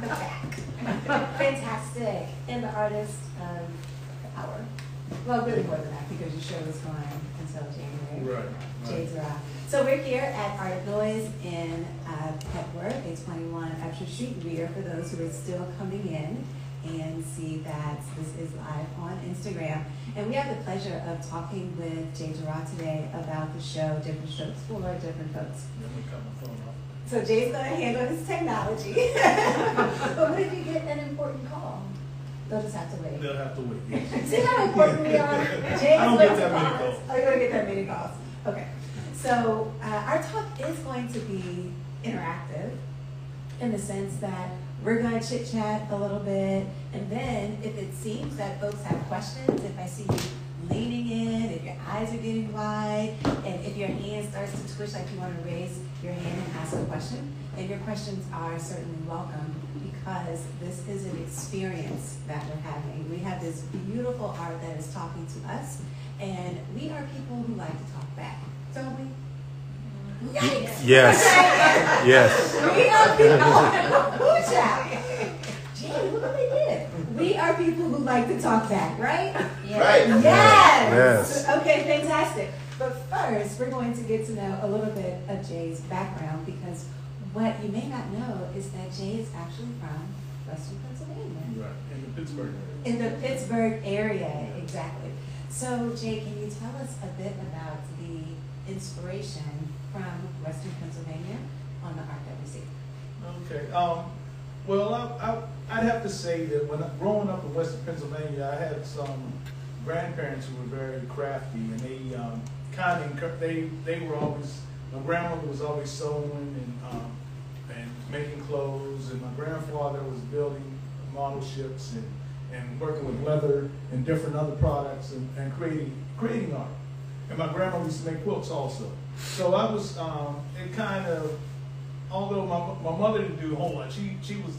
the back. Fantastic. And the artist of the hour. Well, really more than that because your show is going until January. Right. Jay Durrah. So we're here at Art of Noize in Petworth, 821 Upshur Street. We are for those who are still coming in and see that this is live on Instagram. And we have the pleasure of talking with Jay Durrah today about the show Diff'Rent Strokes for Diff'Rent Folks. Let me cut my phone off. So Jay's going to handle his technology. But what if you get an important call? They'll just have to wait. They'll have to wait. Yes. See how important we are? Jay's I don't get that many calls. Oh, you're going to get that many calls. Okay. So our talk is going to be interactive in the sense that we're going to chit chat a little bit, and then if it seems that folks have questions, if I see you leaning in, if your eyes are getting wide, and if your hand starts to twitch like you want to raise your hand and ask a question, then your questions are certainly welcome because this is an experience that we're having. We have this beautiful art that is talking to us, and we are people who like to talk back, don't we? Yikes! Yes. Yes. We are people who shout. Gee, look what they did. We are people who like to talk back, right? Yeah. Right. Yes. Okay, fantastic. But first, we're going to get to know a little bit of Jay's background because what you may not know is that Jay is actually from Western Pennsylvania. Right. In the Pittsburgh area. In the Pittsburgh area, exactly. So, Jay, can you tell us a bit about the inspiration from Western Pennsylvania on the art that we see? Okay. Well, I'd have to say that when growing up in Western Pennsylvania, I had some grandparents who were very crafty, and they were always. My grandmother was always sewing and making clothes, and my grandfather was building model ships and working with leather and different other products and creating art. And my grandmother used to make quilts also. So I was, it kind of, although my mother didn't do a whole lot, she was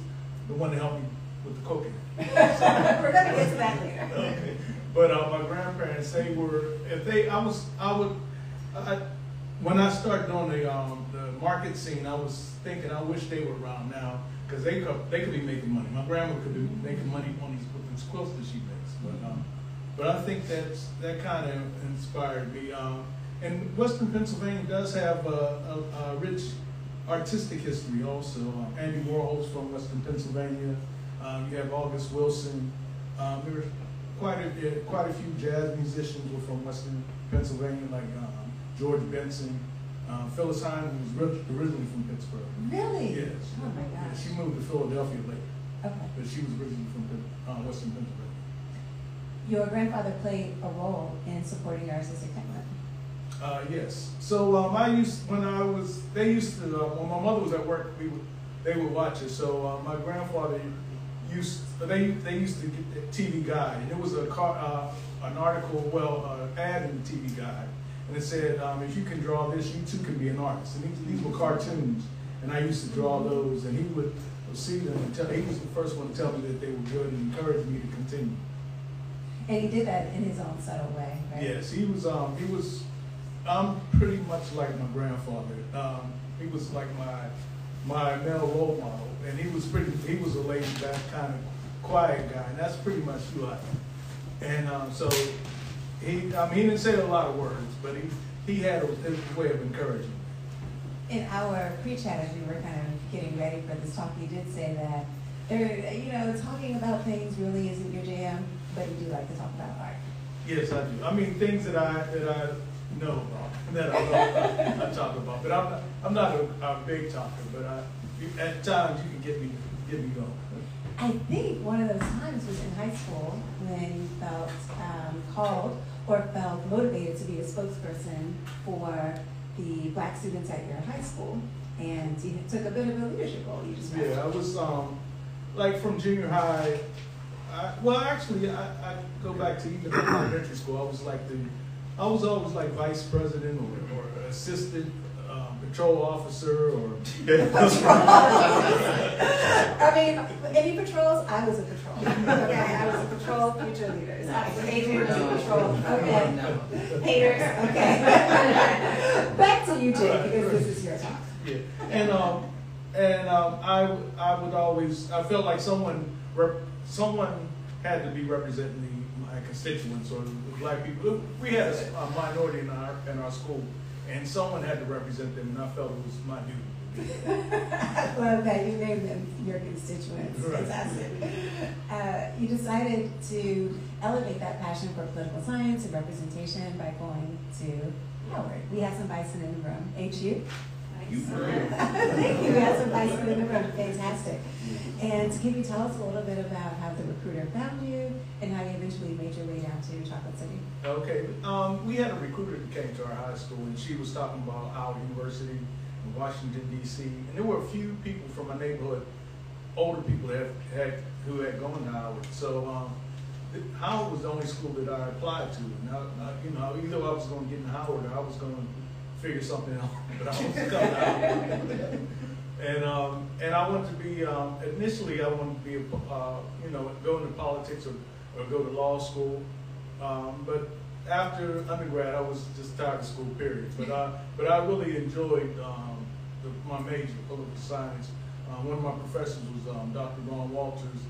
the one to help me with the cooking. We're going to get to that later. Okay. But my grandparents, when I started doing the market scene, I was thinking, I wish they were around now, because they could be making money. My grandma could be making money on these quilts that she makes. But I think that kind of inspired me. And Western Pennsylvania does have a rich artistic history also. Andy Warhol's from Western Pennsylvania. You have August Wilson. There were quite a few jazz musicians were from Western Pennsylvania, like George Benson. Phyllis Hyman was originally from Pittsburgh. Really? Yes. Oh my gosh. Yeah, she moved to Philadelphia later. Okay. But she was originally from Western Pennsylvania. Your grandfather played a role in supporting your artistic talent. Yes. So when my mother was at work, they would watch it. So my grandfather they used to get the TV Guide, and it was an article, ad in the TV Guide, and it said, if you can draw this, you too can be an artist. And these were cartoons, and I used to draw those, and he would see them and he was the first one to tell me that they were good and encourage me to continue. And he did that in his own subtle way, right? Yes, I'm pretty much like my grandfather. He was like my male role model, and he was a laid back, kind of quiet guy, and that's pretty much who I am. And so he didn't say a lot of words, but he had a way of encouraging me. In our pre-chat, as we were kind of getting ready for this talk, you did say that talking about things really isn't your jam, but you do like to talk about art. Yes, I do. I mean, things that I know about, I talk about. But I'm not a big talker. But at times you can get me going. I think one of those times was in high school when you felt called or felt motivated to be a spokesperson for the black students at your high school, and you took a bit of a leadership role. Yeah, I was like from junior high. I go back to even elementary school. I was always like vice president or assistant patrol officer or. I mean, any patrols? I was a patrol. Okay, I was a patrol future leader. Adrian was a patrol. Okay. Haters. Okay. Back to you, Jay, because this is your talk. Yeah, And I would always, I felt like someone had to be representing my constituents or the black people. We had a minority in our school, and someone had to represent them, and I felt it was my duty. I love that you named them your constituents. Right. Fantastic. You decided to elevate that passion for political science and representation by going to Howard. We have some bison in the room. HU? Thank you. We have some bison in the room. Fantastic. And can you tell us a little bit about how the recruiter found you and how you eventually made your way down to Chocolate City? Okay. We had a recruiter that came to our high school, and she was talking about Howard University in Washington, D.C. And there were a few people from my neighborhood, older people who had gone to Howard. So Howard was the only school that I applied to. And either I was going to get in Howard or I was going to figure something out, but I was coming to Howard. And I wanted to be, initially I wanted to be, go into politics or go to law school. But after undergrad, I was just tired of school, period. But I really enjoyed my major, political science. One of my professors was Dr. Ron Walters,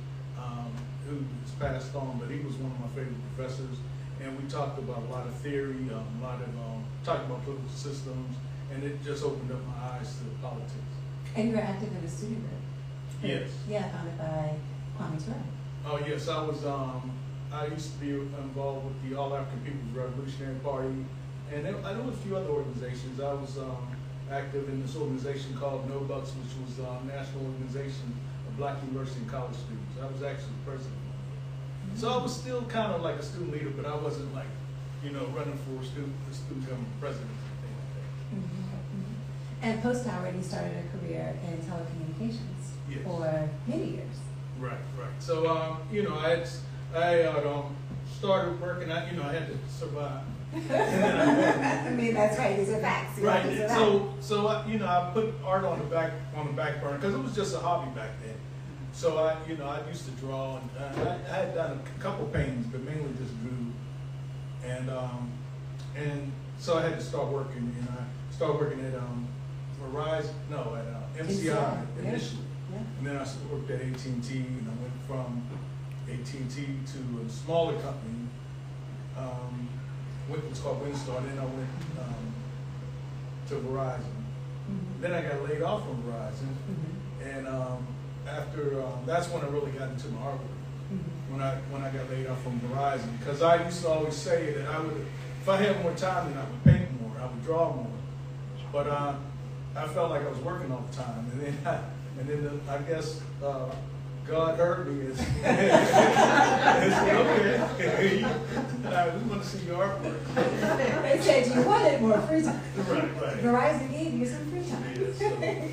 who has passed on, but he was one of my favorite professors. And we talked about a lot of theory, talked about political systems, and it just opened up my eyes to politics. And you were active in a student group. Yes. Yeah, founded by Kwame Ture. Oh yes, I was. I used to be involved with the All African People's Revolutionary Party, and I know a few other organizations. I was active in this organization called No Bucks, which was a national organization of Black university and college students. I was actually the president. So I was still kind of like a student leader, but I wasn't like, running for a student government president or anything like that. And post-Howard, you started a career in telecommunications for many years. Right. So, I started working. I had to survive. I mean, that's right. These are facts. Right. So I put art on the back burner because it was just a hobby back then. So I used to draw, and I had done a couple paintings, but mainly just drew. And so I had to start working. I started working at MCI initially, and then I worked at AT&T, and I went from AT&T to a smaller company, what's called Windstar. Then I went to Verizon. Then I got laid off from Verizon, and after that's when I really got into my artwork. When I got laid off from Verizon, because I used to always say that I would, if I had more time, then I would paint more, I would draw more. But I felt like I was working all the time, and then I guess God heard me and said, okay, we want to see your artwork. They said you wanted more free time. Right. Verizon gave you some free time. Yeah,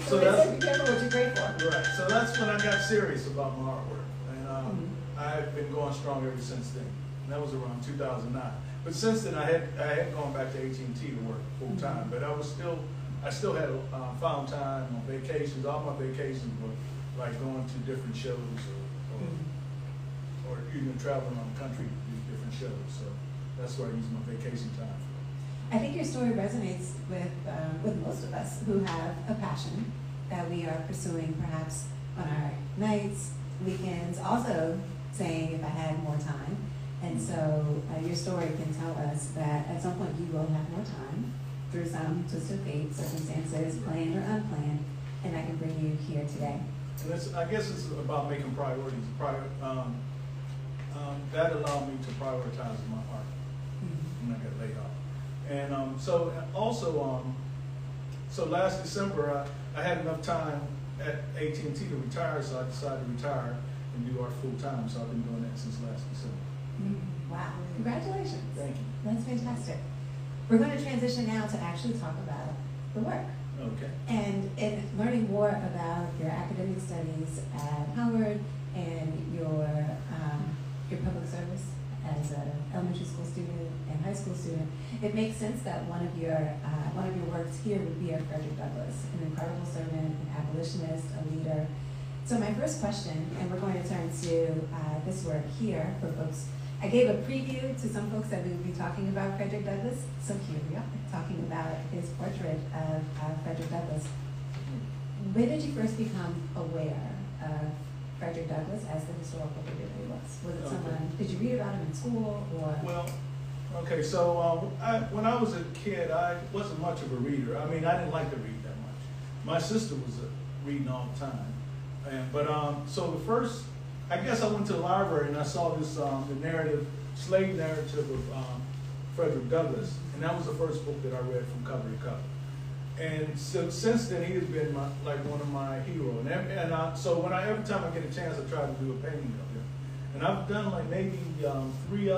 so they said, be careful what you're great for. Right. So that's when I got serious about my artwork, and I've been going strong ever since then. And that was around 2009. But since then, I had gone back to AT&T to work full time, but I still had found time on vacations. All my vacations were like going to different shows or even traveling around the country to do different shows. So that's where I use my vacation time. I think your story resonates with most of us who have a passion that we are pursuing perhaps on our nights, weekends, also saying if I had more time. And so your story can tell us that at some point you will have more time through some twist of fate, circumstances, planned or unplanned, and I can bring you here today. And I guess it's about making priorities. That allowed me to prioritize my art when I got laid off. And so last December, I had enough time at AT&T to retire, so I decided to retire and do art full time. So I've been doing that since last December. Wow, congratulations. Thank you. That's fantastic. We're going to transition now to actually talk about the work. Okay. And in learning more about your academic studies at Howard and your public service as an elementary school student and high school student, it makes sense that one of your works here would be of Frederick Douglass, an incredible servant, an abolitionist, a leader. So my first question, and we're going to turn to this work here for folks. I gave a preview to some folks that we would be talking about Frederick Douglass, so here we are, talking about his portrait of Frederick Douglass. when did you first become aware of Frederick Douglass as the historical figure that he was? Was it someone, did you read about him in school, or? Well, okay, so when I was a kid, I wasn't much of a reader. I mean, I didn't like to read that much. My sister was reading all the time. So the first, I guess I went to the library and I saw this, the narrative, slave narrative of Frederick Douglass, and that was the first book that I read from cover to cover. And so since then, he has been one of my heroes. So every time I get a chance, I try to do a painting of him. And I've done like maybe three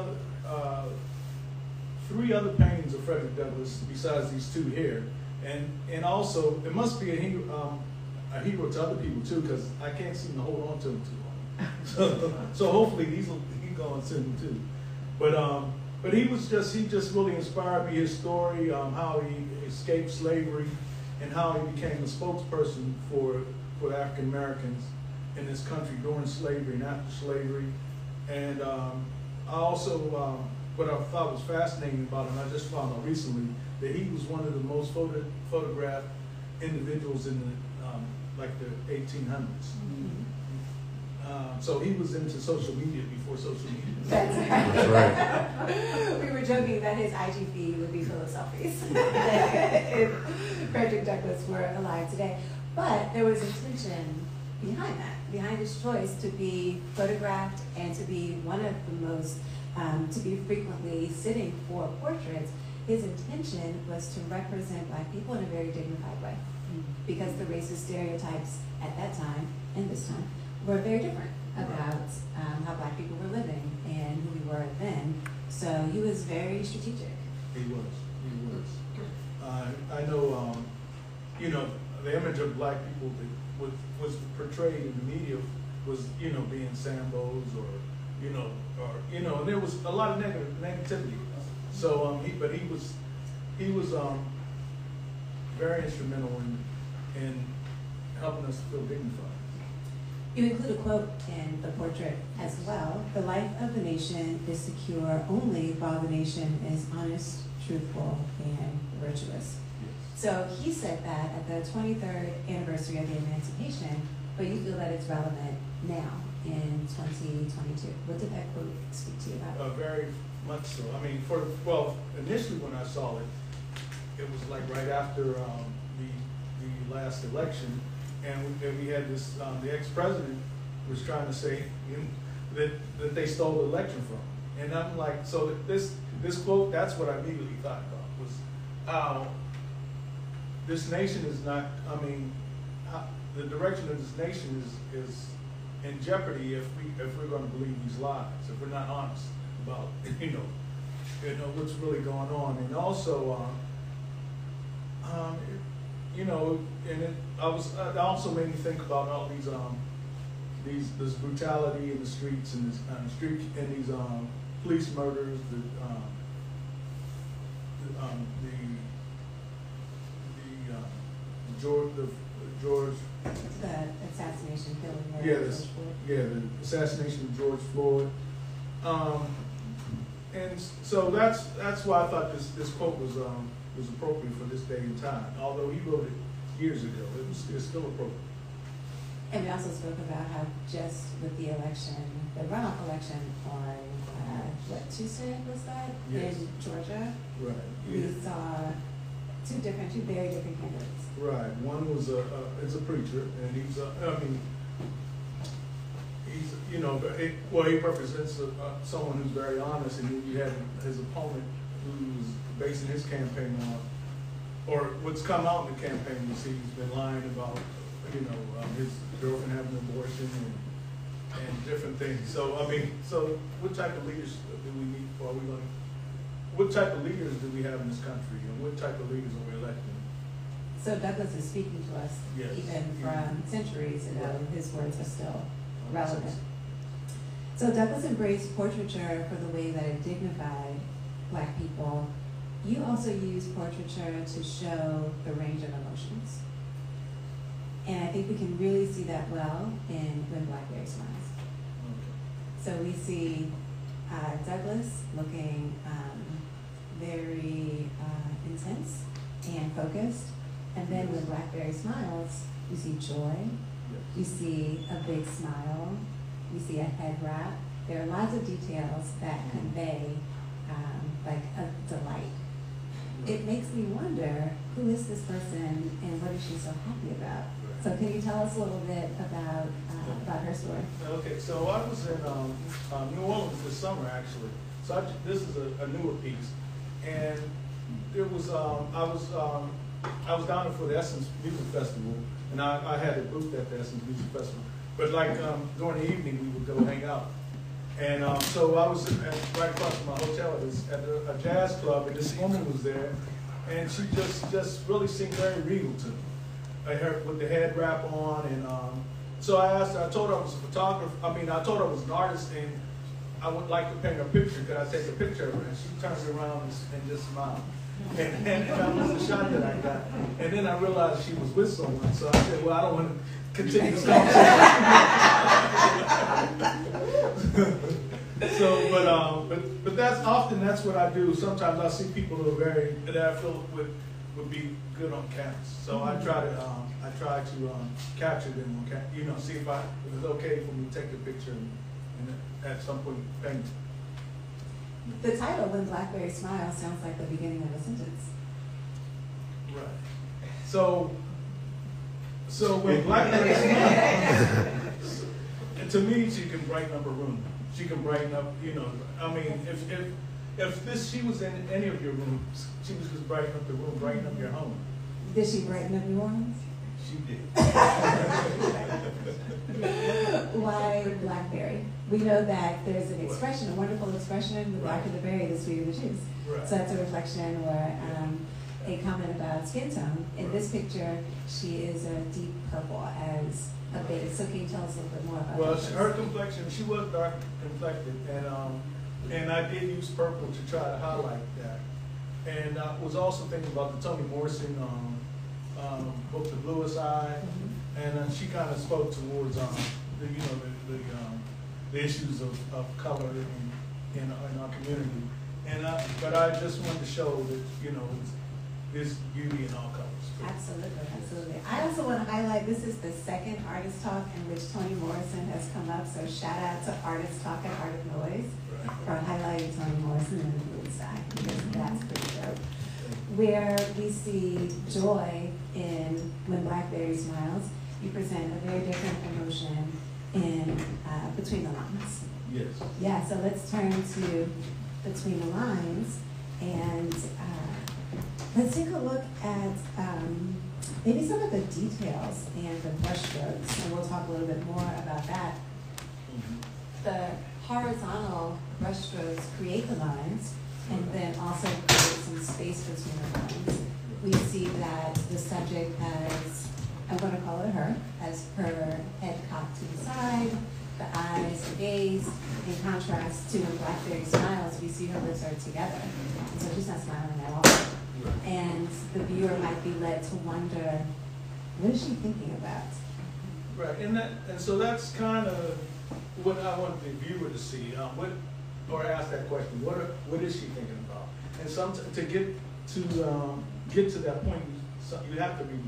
other paintings of Frederick Douglass besides these two here. And also, it must be a hero to other people too, because I can't seem to hold on to him too long. So hopefully he's going to send them too. But he just really inspired me. His story, how he escaped slavery, and how he became a spokesperson for African Americans in this country during slavery and after slavery. And I also, what I thought was fascinating about him, I just found out recently that he was one of the most photographed individuals in the 1800s. So he was into social media before social media. That's right. That's right. We were joking that his IG feed would be full of selfies if Frederick Douglass were alive today. But there was intention behind that, behind his choice to be photographed and to be one of the most, to be frequently sitting for portraits. His intention was to represent Black people in a very dignified way, because the racist stereotypes at that time and this time were very different about how Black people were living and who we were then. So he was very strategic. He was. I know, the image of Black people that was portrayed in the media was, being Sambos and there was a lot of negativity. So, he was very instrumental in helping us to feel dignified. You include a quote in the portrait as well. The life of the nation is secure only while the nation is honest, truthful, and virtuous. Yes. So he said that at the 23rd anniversary of the emancipation, but you feel that it's relevant now in 2022. What did that quote speak to you about? Very much so. I mean, initially when I saw it, it was like right after the last election. And we had this, the ex-president was trying to say that they stole the election from him. And I'm like, so this quote, that's what I immediately thought about, was this nation is not, the direction of this nation is in jeopardy if we're going to believe these lies, if we're not honest about, what's really going on. And also, it also made me think about all this brutality in the streets and these police murders, The assassination killing. The assassination of George Floyd. And so that's why I thought this quote was appropriate for this day and time. Although he wrote it years ago, it's still appropriate. And we also spoke about how just with the election, the runoff election on Tuesday was that? Yes. In Georgia? Right. We saw two very different candidates. Right. One was it's a preacher, and he represents someone who's very honest, and then you have his opponent who's basing his campaign on, or what's come out in the campaign is he's been lying about, his girlfriend having an abortion and different things. So what type of leaders do we need? What type of leaders do we have in this country, and what type of leaders are we electing? So Douglass is speaking to us, yes, even from centuries ago. Right. His words are still relevant. So Douglass embraced portraiture for the way that it dignified Black people. You also use portraiture to show the range of emotions. And I think we can really see that well in When Blackberry Smiles. Okay. So we see Douglass looking very intense and focused. And then when Blackberry Smiles, you see joy, you see a big smile, you see a head wrap. There are lots of details that convey like a delight. It makes me wonder, who is this person and what is she so happy about? So can you tell us a little bit about her story? Okay, so I was in New Orleans this summer actually. So this is a newer piece, and it was I was down there for the Essence Music Festival, and I had a booth at the Essence Music Festival. But like during the evening, we would go hang out. And so I was right across from my hotel at a jazz club, and this woman was there, and she just really seemed very regal to me. Her with the head wrap on, and so I asked her. I told her I was a photographer. I told her I was an artist, and I would like to paint her picture. Could I take a picture of her? And she turned around and just smiled. And that was the shot that I got. And then I realized she was with someone, so I said, well, I don't want to continue this conversation. So, but that's what I do. Sometimes I see people who are that I feel would be good on campus. So I try to capture them on campus. See if it's okay for me to take a picture and at some point paint. The title, When Blackberry Smiles, sounds like the beginning of a sentence. Right. So when Blackberry smiles, to me, she can brighten up a room. She can brighten up, if she was in any of your rooms, she was just brighten up the room, brighten up your home. Did she brighten up New Orleans? She did. Why Blackberry? We know that there's an expression, a wonderful expression, the blacker the berry, the sweeter the juice. Right. So that's a reflection or a comment about skin tone. In this picture, she is a deep purple as a base. So can you tell us a little bit more about that? Well, her complexion, she was dark complected, and I did use purple to try to highlight that. And I was also thinking about the Toni Morrison book, The Bluest Eye, and she kind of spoke towards the issues of color in our community. But I just wanted to show that there's beauty in all colors. Absolutely, absolutely. I also want to highlight, this is the second artist talk in which Toni Morrison has come up, so shout out to Artist Talk at Art of Noize for highlighting Toni Morrison in the blue side, because that's pretty dope. Where we see joy in When Blackberry Smiles, you present a very different emotion in Between the Lines. Yes. Yeah, so let's turn to Between the Lines, and let's take a look at maybe some of the details and the brushstrokes, and we'll talk a little bit more about that. The horizontal brushstrokes create the lines, and then also create some space between the lines. We see that the subject has, I'm going to call it her, has her head cocked to the side, the eyes, the gaze, in contrast to When Blackberry Smiles, we see her lips are together. And so she's not smiling at all. And the viewer might be led to wonder, what is she thinking about? Right, and so that's kind of what I want the viewer to see. Or ask that question: what is she thinking about? And to get to that point, you have to read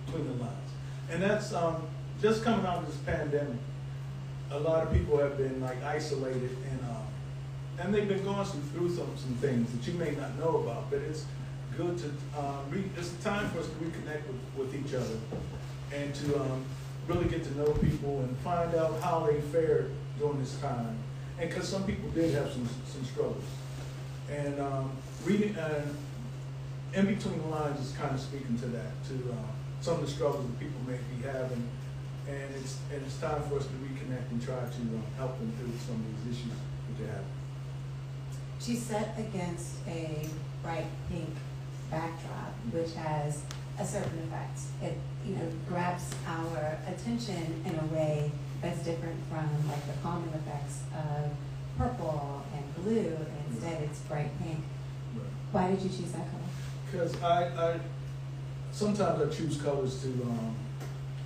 between the lines. And that's just coming out of this pandemic. A lot of people have been like isolated, and they've been going through some things that you may not know about. But it's good to it's a time for us to reconnect with each other, and to really get to know people and find out how they fared during this time. And because some people did have some struggles, and reading in between the lines is kind of speaking to that, to some of the struggles that people may be having, and it's time for us to reconnect and try to help them through some of these issues that they have. She's set against a bright pink backdrop, which has a certain effect. It grabs our attention in a way that's different from like the calming effects of purple and blue, and instead it's bright pink. Right. Why did you choose that color? Because I sometimes I choose colors to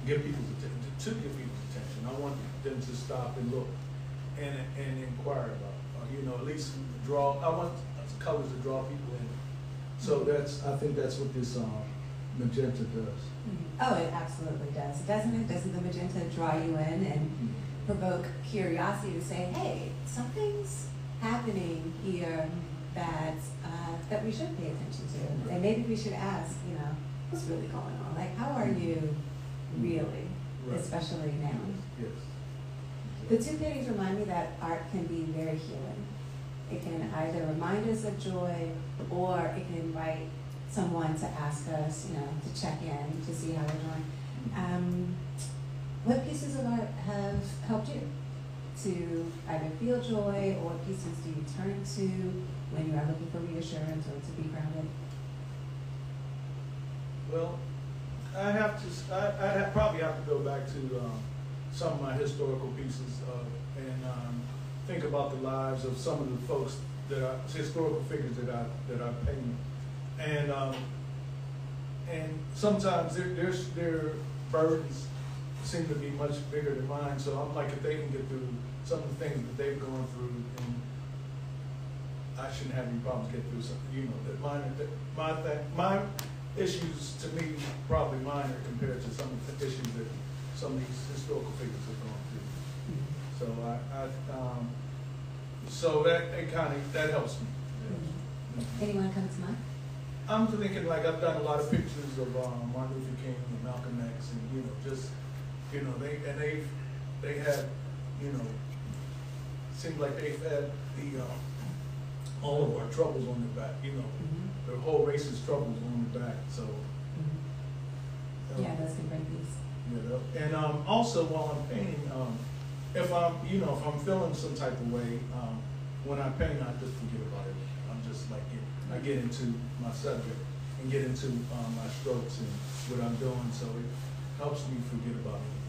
get people's attention. I want them to stop and look and inquire about, at least draw. I want colors to draw people in. So I think that's what this magenta does. Oh, it absolutely does. Doesn't it? Doesn't the magenta draw you in and provoke curiosity to say, hey, something's happening here that that we should pay attention to, and maybe we should ask, what's really going on? Like, how are you really, especially now? Yes. The two paintings remind me that art can be very healing. It can either remind us of joy, or it can invite someone to ask us, to check in, to see how we're doing. What pieces of art have helped you to either feel joy, or what pieces do you turn to when you are looking for reassurance or to be grounded? Well, I probably have to go back to some of my historical pieces and think about the lives of some of the folks historical figures that I paint, and sometimes their burdens seem to be much bigger than mine. So I'm like, if they can get through some of the things that they've gone through, and I shouldn't have any problems getting through some, my issues to me probably minor compared to some of the issues that some of these historical figures have gone through. So that helps me. Anyone come to mind? I'm thinking, like, I've done a lot of pictures of Martin Luther King and Malcolm X, and they had seemed like they've had all of our troubles on their back, the whole racist troubles on their back. So yeah, that's a great piece. And also while I'm painting, if I'm feeling some type of way, when I paint, I just forget about it. I'm just like I get into my subject and get into my strokes and what I'm doing, so it helps me forget about anything.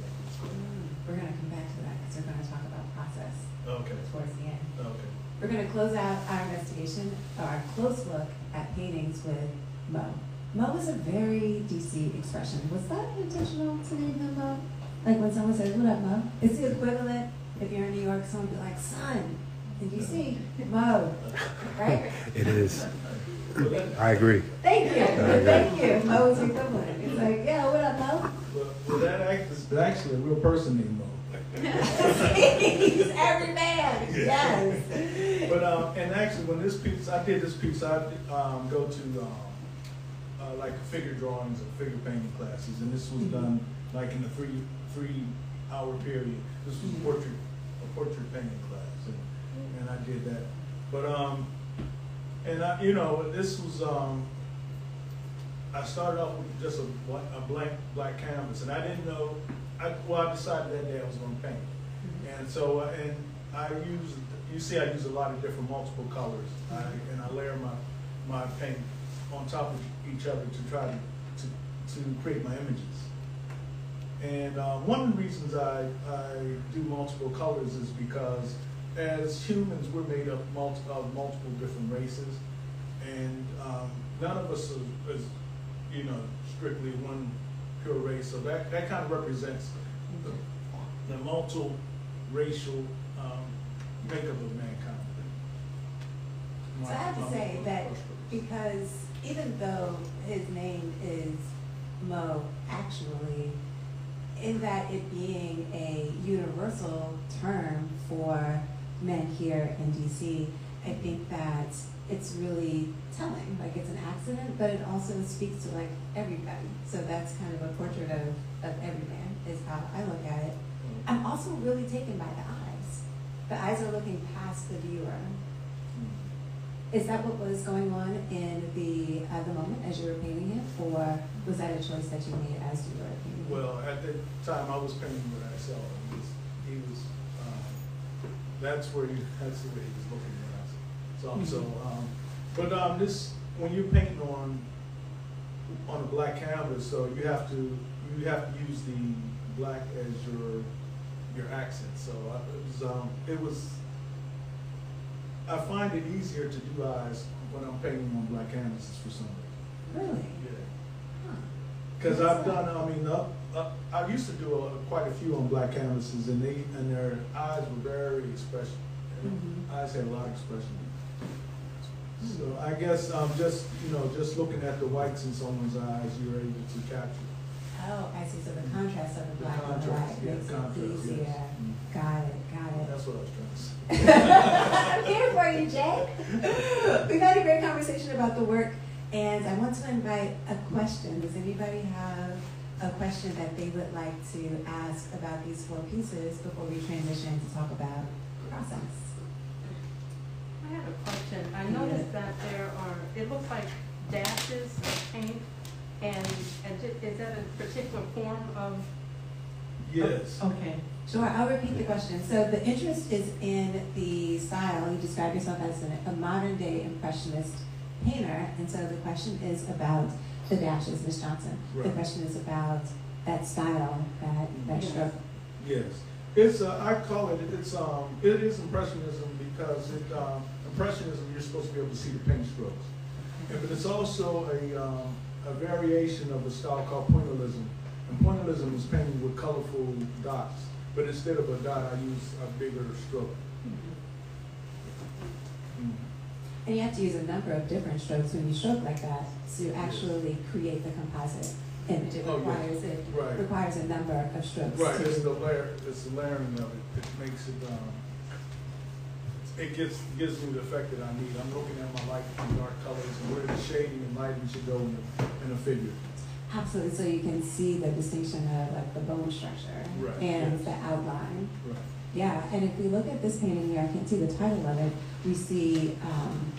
We're going to come back to that because we're going to talk about process towards the end. Okay. We're going to close out our investigation, or our close look at paintings with Mo. Mo is a very DC expression. Was that intentional to name him Mo? Like when someone says, "What up, Mo?" It's the equivalent if you're in New York, someone would be like, "Son, did you see Mo?" Right? It is. I agree. Thank you. Thank you. Mo is the equivalent. It's like, yeah, what up, Mo? Well, that is actually a real person named Mo. He's every man. Yes. But and actually, when I did this piece, I go to like figure drawings and figure painting classes, and this was done like in a three-hour period. This was a portrait painting class, and I did that. But this was I started off with just a blank black canvas, and I didn't know. I decided that day I was going to paint, and so I use a lot of different multiple colors, and I layer my paint on top of each other to try to create my images. And one of the reasons I do multiple colors is because as humans we're made up of multiple different races, and none of us is strictly one pure race. So that kind of represents the multi-racial makeup of mankind. So I have to say that because even though his name is Mo, actually, in that it being a universal term for men here in DC, I think that it's really telling. Like, it's an accident, but it also speaks to like everybody. So that's kind of a portrait of every man, is how I look at it. I'm also really taken by the eyes. The eyes are looking past the viewer. Is that what was going on in the moment as you were painting it, or was that a choice that you made as you were painting it? Well, at the time I was painting what I saw. That's the way he was looking at us. So, this, when you're painting on a black canvas, so you have to use the black as your accent. So I find it easier to do eyes when I'm painting on black canvases for some reason. Really? Yeah. Because I've done, I used to do quite a few on black canvases, and their eyes were very expressive. Eyes had a lot of expression. So I guess just just looking at the whites in someone's eyes, you're able to capture. Oh, I see. So the contrast of the The black and the contrast, white yeah, makes contrast, it easier. yes. Got it. That's what I was trying to say. I'm here for you, Jay. We've had a great conversation about the work, and I want to invite a question. Does anybody have a question that they would like to ask about these 4 pieces before we transition to talk about process? I have a question. I noticed that there are, it looks like dashes of paint, and is that a particular form of? Yes. Okay. Sure, I'll repeat the question. So the interest is in the style. You describe yourself as a modern day impressionist painter, and so the question is about the dashes, Ms. Johnson. Right. The question is about that style, that stroke. Yes. It's I call it it is impressionism because impressionism you're supposed to be able to see the paint strokes, but it's also a variation of a style called pointillism. And pointillism is painting with colorful dots, but instead of a dot, I use a bigger stroke. And you have to use a number of different strokes when you stroke like that to actually create the composite image. It requires requires a number of strokes. Right, it's the layering of it. It makes it gives me the effect that I need. I'm looking at my light and dark colors and where the shading and lighting should go in a figure. Absolutely, so you can see the distinction of like the bone structure and the outline. Right. Yeah, and if we look at this painting here, I can see the title of it. We see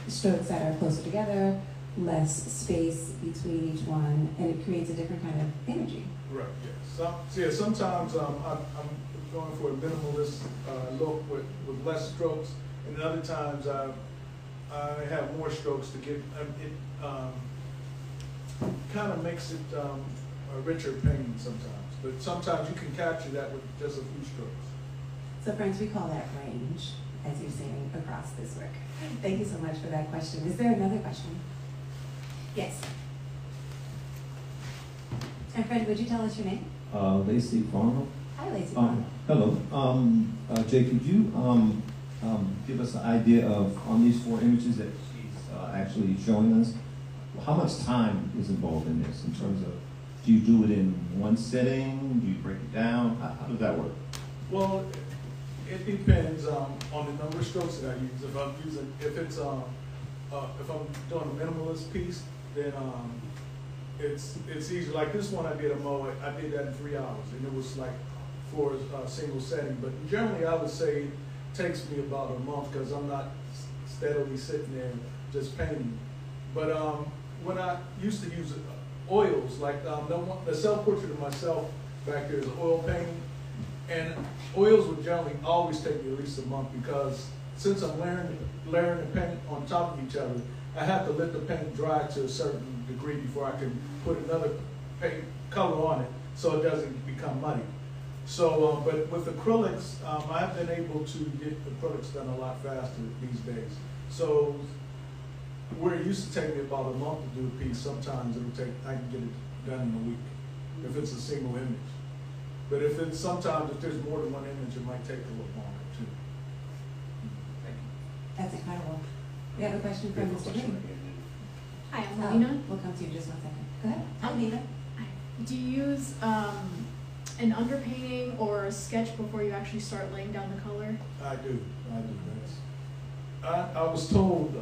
strokes that are closer together, less space between each one, and it creates a different kind of energy. Right. Yes. Sometimes I'm going for a minimalist look with less strokes, and other times I have more strokes to give it. Kind of makes it a richer painting sometimes, but sometimes you can capture that with just a few strokes. So friends, we call that range, as you're seeing across this work. Thank you so much for that question. Is there another question? Yes. And friend, would you tell us your name? Lacey Farmer. Hi, Lacey Farmer. Hello. Jay, could you give us an idea of, on these 4 images that she's actually showing us, how much time is involved in this in terms of, do you do it in one sitting? Do you break it down? How does that work? Well, it depends on the number of strokes that I use. If I'm doing a minimalist piece, then it's easy. Like this one I did I did that in 3 hours, and it was like for a single setting. But generally, I would say it takes me about a month because I'm not steadily sitting there just painting. But when I used to use oils, like the self-portrait of myself back there is an oil painting, and oils would generally always take me at least a month because since I'm layering the paint on top of each other, I have to let the paint dry to a certain degree before I can put another paint color on it so it doesn't become muddy. So, but with acrylics, I've been able to get acrylics done a lot faster these days. So where it used to take me about a month to do a piece, sometimes I can get it done in a week if it's a single image. But if there's more than one image, it might take a little longer too. Thank you. That's incredible. We have a question from Mr. Green. Hi, I'm Lena. We'll come to you in just 1 second. Go ahead. Hi, Lena. Hi. Do you use an underpainting or a sketch before you actually start laying down the color? I do. I was told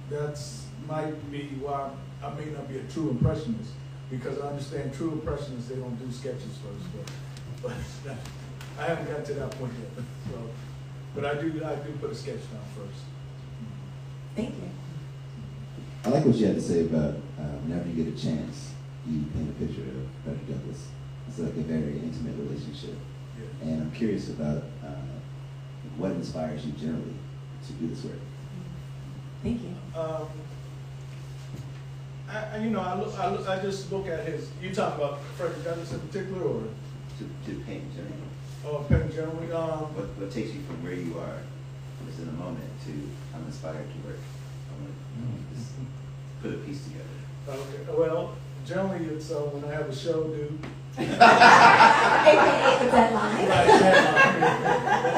that's might be why I may not be a true impressionist, because I understand true impressionists, they don't do sketches first, but I haven't got to that point yet. So, but I do put a sketch down first. Thank you. I like what you had to say about whenever you get a chance, you paint a picture of Frederick Douglass. It's like a very intimate relationship. Yeah. And I'm curious about what inspires you generally to do this work. Thank you. I just look at his. You talk about Frederick Douglass in particular, or To paint generally. oh, paint generally. What takes you from where you are, just in a moment, to I'm inspired to work. I want to just put a piece together. Okay. Well, generally it's when I have a show due. AKA the deadline. Right,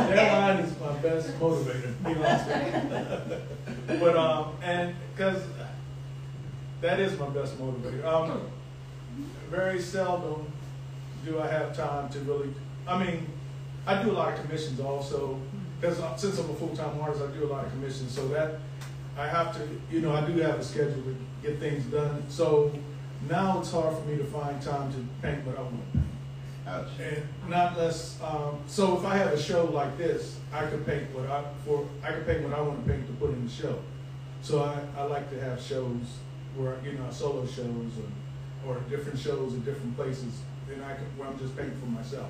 deadline is my best motivator. You know what I'm saying? But because that is my best motivator. Very seldom do I have time to really, I mean, I do a lot of commissions also, because since I'm a full-time artist, I do a lot of commissions, so that I have to, you know, I do have a schedule to get things done. So now it's hard for me to find time to paint what I want to paint. Ouch. And not less, so if I have a show like this, I could paint what I want to paint to put in the show. So I like to have shows where, you know, solo shows or different shows at different places, and where I'm just painting for myself.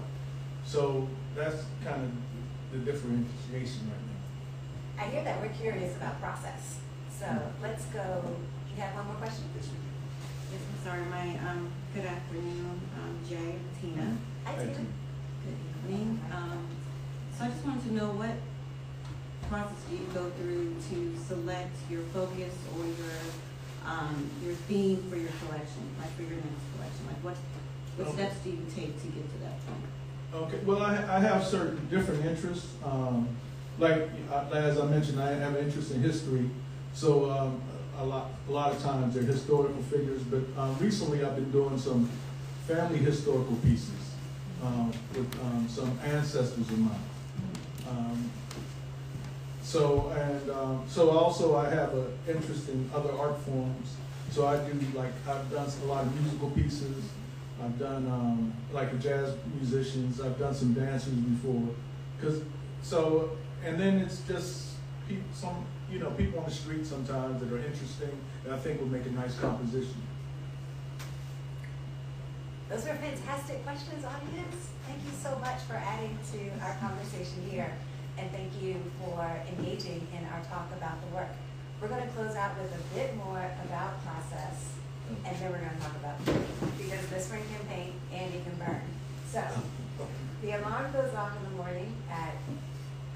So that's kind of the differentiation right now. I hear that we're curious about process. So let's go. You have one more question? Yes, I'm sorry. Good afternoon, Jay, Tina. Hi, Tina. Good evening. So I just wanted to know what process do you go through to select your focus or your theme for your collection, like for your next collection? Like what steps do you take to get to that point? Okay, well, I have certain different interests. Like as I mentioned, I have an interest in history, so a lot of times they're historical figures. But recently, I've been doing some family historical pieces with some ancestors of mine. So also I have an interest in other art forms. So I do I've done a lot of musical pieces. I've done like jazz musicians. I've done some dancers before. And then it's just people on the street sometimes that are interesting that I think would make a nice composition. Those were fantastic questions, audience. Thank you so much for adding to our conversation here. And thank you for engaging in our talk about the work. We're going to close out with a bit more about process, and then we're going to talk about paint, because this spring can paint and it can burn. So the alarm goes off in the morning at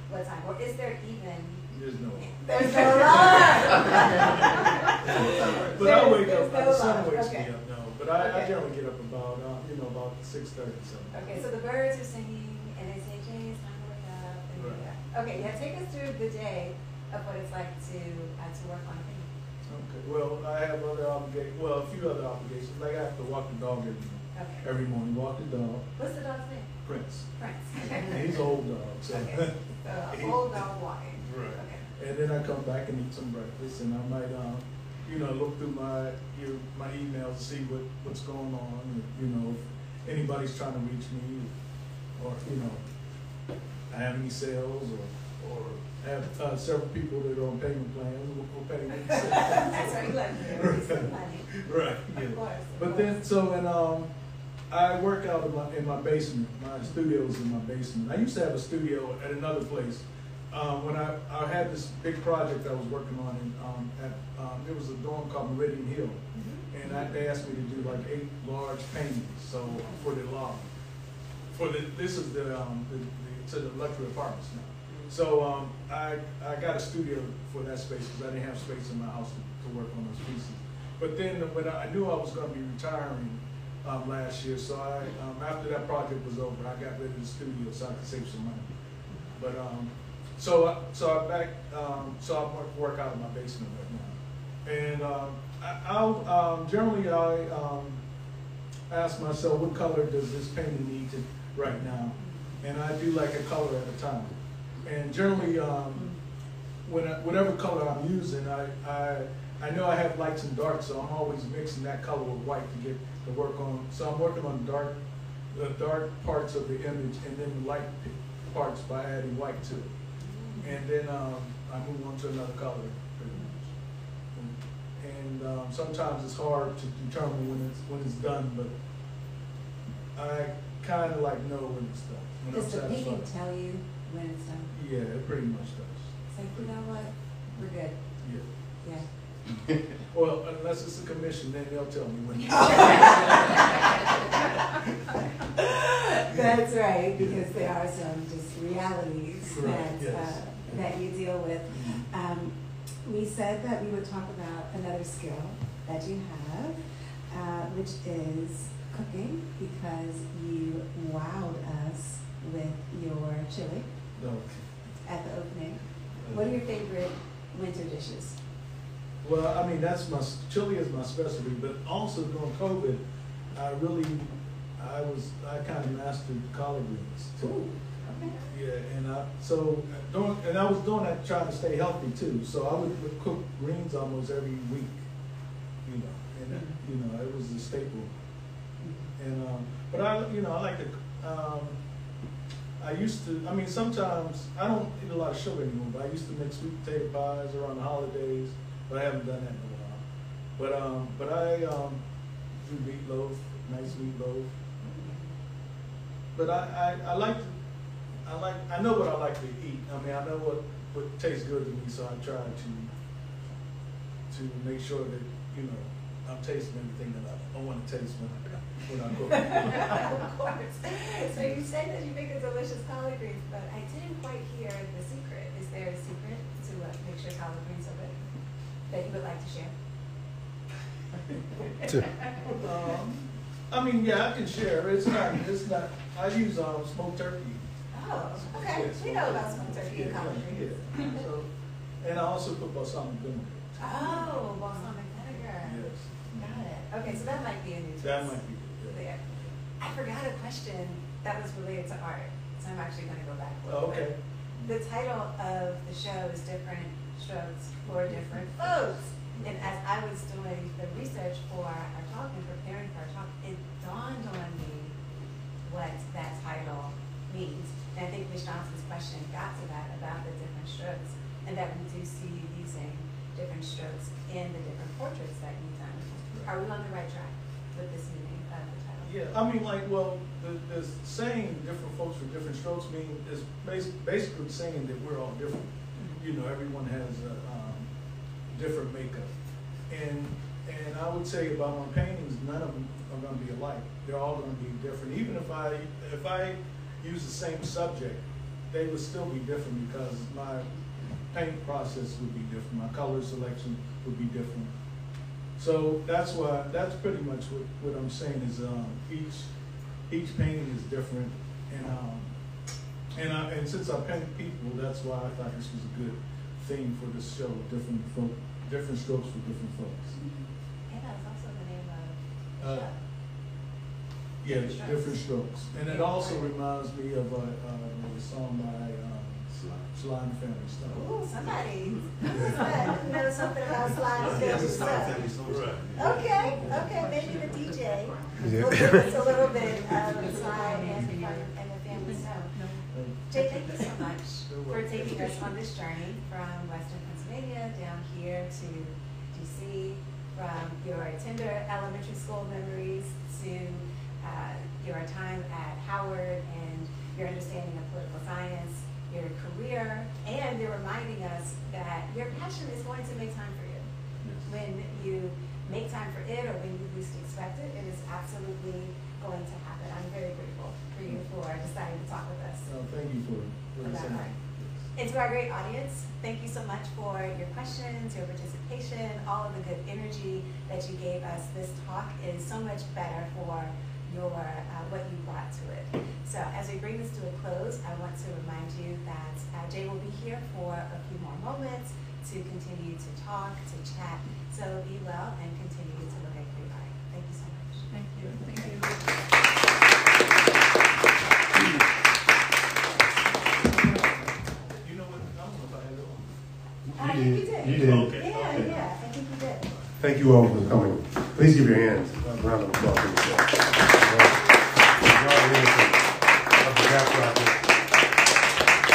what time? Or is there even? There's no. There's no alarm. But I wake up. No The sun alarm. wakes Okay. me up. No, but I generally get up about 6:30. So. Okay, so the birds are singing, and they say, "Jay, it's time to wake up." And Right. yeah. Okay, yeah. Take us through the day of what it's like to work on paint. Okay. Well, I have other obligations. Well, a few other obligations. Like I have to walk the dog every morning. Walk the dog. What's the dog's name? Prince. Prince. And he's an old dog. So. Okay. So old dog walking. Right. Okay. And then I come back and eat some breakfast, and I might, look through my emails to see what's going on. And, if anybody's trying to reach me, or I have any sales, or have several people that are on payment plans. We're paying. That's right. Like money. Right. Yeah. Of course. But then I work out in my basement. My studio's in my basement. I used to have a studio at another place. When I had this big project I was working on, there was a dorm called Meridian Hill, and they asked me to do like 8 large paintings. So for the lobby, this is the luxury apartments now. So I got a studio for that space because I didn't have space in my house to work on those pieces. But then when I knew I was going to be retiring last year, so after that project was over, I got rid of the studio so I could save some money. But so I work out in my basement right now, and I'll generally ask myself, what color does this painting need right now, and I do like a color at a time. And generally, whatever color I'm using, I know I have lights and darks, so I'm always mixing that color with white to get to work on. So I'm working on the dark parts of the image, and then the light parts by adding white to it. And then I move on to another color, pretty much. And sometimes it's hard to determine when it's done, but I kind of know when it's done. When Does the I'm painting satisfied. tell you when it's done? Yeah, it pretty much does. It's like, you know what, we're good. Yeah. Yeah. Well, unless it's a commission, then they'll tell me when. That's right, because there are some just realities Right, yes. that you deal with. We said that we would talk about another skill that you have, which is cooking, because you wowed us with your chili No. at the opening. What are your favorite winter dishes? Well, I mean, chili is my specialty, but also during COVID, I kind of mastered collard greens too. Ooh, okay. Yeah, and I was doing that trying to stay healthy too. So I would cook greens almost every week, you know, and it was a staple. And but I like to. I used to. I mean, sometimes I don't eat a lot of sugar anymore, but I used to make sweet potato pies around the holidays. But I haven't done that in a while. But I do meatloaf, nice meatloaf. But I know what I like to eat. I mean, I know what tastes good to me, so I try to make sure that I'm tasting everything that I want to taste when I cook. Of course. So you said that you make a delicious collard greens, but I didn't quite hear the secret. Is there a secret to what makes your collard greens so good that you would like to share? I mean, yeah, I can share. It's not. I use smoked turkey. Oh, okay. Yeah, We know about smoked turkey and collard greens. Yeah. So, and I also put balsamic vinegar. Oh, balsamic vinegar. Yes. Got it. Okay, so that might be a new twist. That might be good. Yeah. There. I forgot a question that was related to art, so I'm actually going to go back a little Oh, okay. bit. The title of the show is Diff'Rent Strokes for Different Folks. And as I was doing the research for our talk and preparing for our talk, it dawned on me what that title means. And I think Ms. Johnson's question got to that about the different strokes, and that we do see you using different strokes in the different portraits that you've done. Are we on the right track with this meaning of the title? Yeah, I mean, the saying different folks with different strokes is basically saying that we're all different. Everyone has a different makeup. And I would say about my paintings, none of them are going to be alike. They're all going to be different. Even if I use the same subject, they would still be different because my paint process would be different. My color selection would be different. So that's pretty much what I'm saying is each painting is different, and since I paint people, that's why I thought this was a good theme for this show. Different strokes for different folks. And that's also the name of the show. Yeah, different strokes, and it also reminds me of a song by Sly and the Family Stone. Ooh, somebody knows something about Sly and the Family Stone. Okay, maybe the DJ will give us a little bit of Sly and the Family Stone. Jay, thank you so much for taking us on this journey from Western Pennsylvania down here to DC, from your tender elementary school memories to your time at Howard and your understanding of political science, your career, and you're reminding us that your passion is going to make time for you. Yes. When you make time for it or when you least expect it, it is absolutely going to happen. I'm very grateful for you for deciding to talk with us. Thank you for that. And to our great audience, thank you so much for your questions, your participation, all of the good energy that you gave us. This talk is so much better for your what you brought to it. So as we bring this to a close, I want to remind you that Jay will be here for a few more moments to continue to talk, to chat. So be well and continue to look at great art. Thank you so much. Thank you. Thank you. You know what? I don't know if I had it on. I think you did. You did. Okay. Yeah, I think you did. Thank you all for coming. Please give your hands a round of applause for yourself.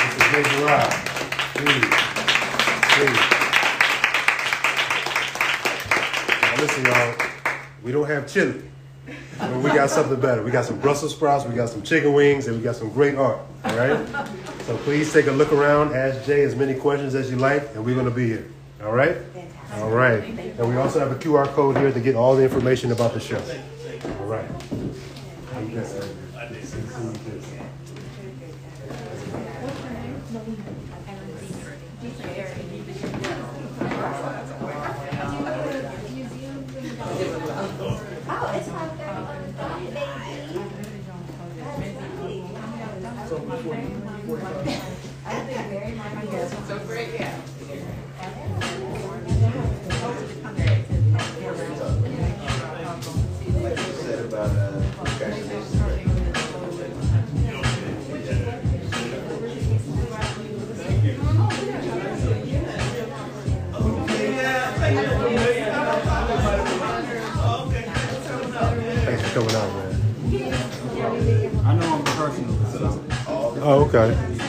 Mr. Jay Durrah, please. Now listen, y'all, we don't have chili, but we got something better. We got some Brussels sprouts, we got some chicken wings, and we got some great art, all right? So please take a look around, ask Jay as many questions as you like, and we're gonna be here, all right? All right. And we also have a QR code here to get all the information about the show. All right. Oh, it's not that I've been very much so great, yeah. coming out, man. I know him personally, so. Oh, okay.